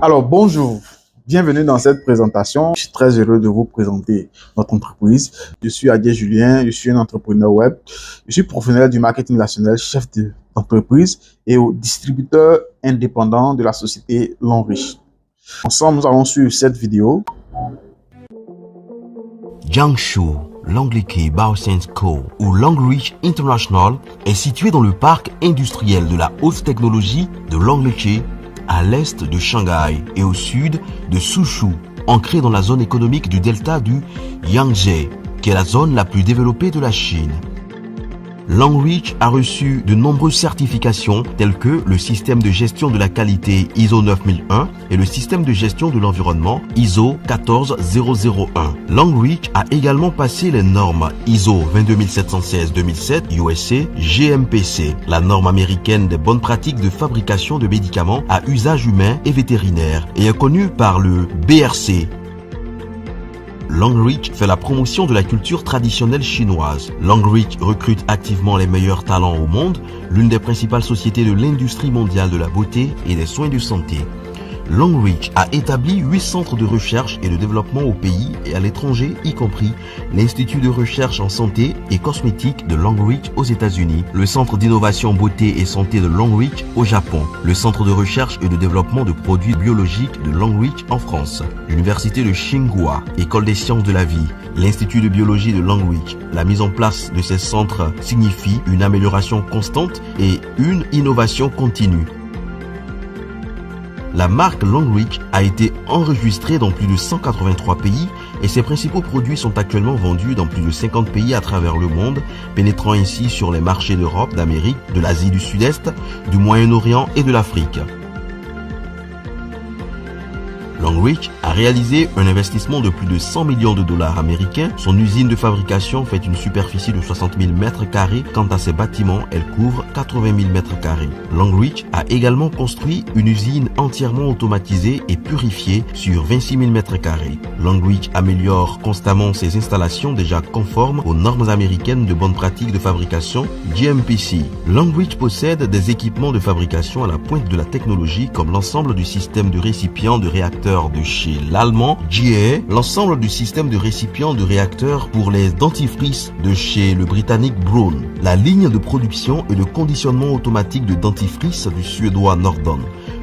Alors, bonjour, bienvenue dans cette présentation. Je suis très heureux de vous présenter notre entreprise. Je suis Adiel Julien, je suis un entrepreneur web. Je suis professionnel du marketing national, chef d'entreprise et distributeur indépendant de la société Longrich. Ensemble, nous allons suivre cette vidéo. Jiangsu Longliqi Baoscience Co. ou Longrich International est situé dans le parc industriel de la haute technologie de Longliqi, à l'est de Shanghai et au sud de Suzhou, ancré dans la zone économique du delta du Yangtze, qui est la zone la plus développée de la Chine. Longrich a reçu de nombreuses certifications telles que le système de gestion de la qualité ISO 9001 et le système de gestion de l'environnement ISO 14001. Longrich a également passé les normes ISO 22716-2007 USA GMPC, la norme américaine des bonnes pratiques de fabrication de médicaments à usage humain et vétérinaire, et est connue par le BRC. Longrich fait la promotion de la culture traditionnelle chinoise. Longrich recrute activement les meilleurs talents au monde, l'une des principales sociétés de l'industrie mondiale de la beauté et des soins de santé. Longrich a établi 8 centres de recherche et de développement au pays et à l'étranger, y compris l'Institut de recherche en santé et cosmétique de Longrich aux États-Unis, le Centre d'innovation beauté et santé de Longrich au Japon, le Centre de recherche et de développement de produits biologiques de Longrich en France, l'Université de Tsinghua, École des sciences de la vie, l'Institut de biologie de Longrich. La mise en place de ces centres signifie une amélioration constante et une innovation continue. La marque Longrich a été enregistrée dans plus de 183 pays et ses principaux produits sont actuellement vendus dans plus de 50 pays à travers le monde, pénétrant ainsi sur les marchés d'Europe, d'Amérique, de l'Asie du Sud-Est, du Moyen-Orient et de l'Afrique. Longrich a réalisé un investissement de plus de 100 millions de dollars américains. Son usine de fabrication fait une superficie de 60 000 mètres carrés. Quant à ses bâtiments, elle couvre 80 000 mètres carrés. Longrich a également construit une usine entièrement automatisée et purifiée sur 26 000 mètres carrés. Longrich améliore constamment ses installations déjà conformes aux normes américaines de bonnes pratiques de fabrication GMPC. Longrich possède des équipements de fabrication à la pointe de la technologie comme l'ensemble du système de récipients de réacteurs de chez l'allemand GE, l'ensemble du système de récipients de réacteurs pour les dentifrices de chez le britannique Braun, la ligne de production et de conditionnement automatique de dentifrice du suédois Nordon,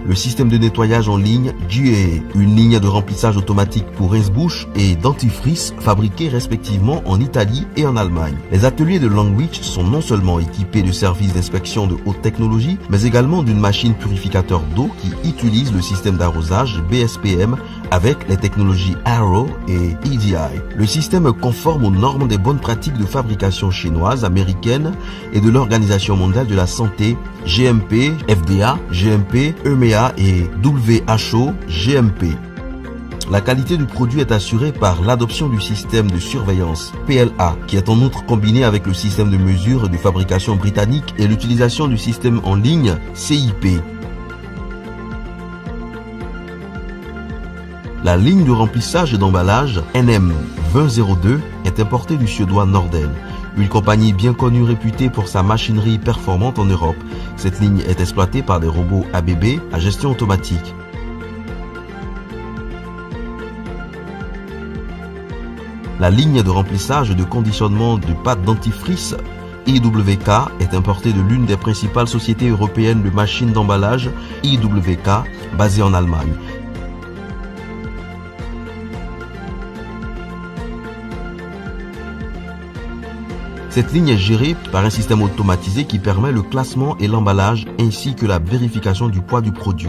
le système de nettoyage en ligne GE, une ligne de remplissage automatique pour rince-bouche et dentifrice fabriqués respectivement en Italie et en Allemagne. Les ateliers de Longrich sont non seulement équipés de services d'inspection de haute technologie, mais également d'une machine purificateur d'eau qui utilise le système d'arrosage BSPM avec les technologies Arrow et EDI. Le système est conforme aux normes des bonnes pratiques de fabrication chinoises, américaines et de l'Organisation mondiale de la santé GMP, FDA, GMP, EMEA et WHO, GMP. La qualité du produit est assurée par l'adoption du système de surveillance PLA, qui est en outre combiné avec le système de mesure de fabrication britannique et l'utilisation du système en ligne CIP. La ligne de remplissage et d'emballage NM2002 est importée du suédois Norden, une compagnie bien connue réputée pour sa machinerie performante en Europe. Cette ligne est exploitée par des robots ABB à gestion automatique. La ligne de remplissage et de conditionnement de pâte dentifrice IWK est importée de l'une des principales sociétés européennes de machines d'emballage IWK basée en Allemagne. Cette ligne est gérée par un système automatisé qui permet le classement et l'emballage ainsi que la vérification du poids du produit.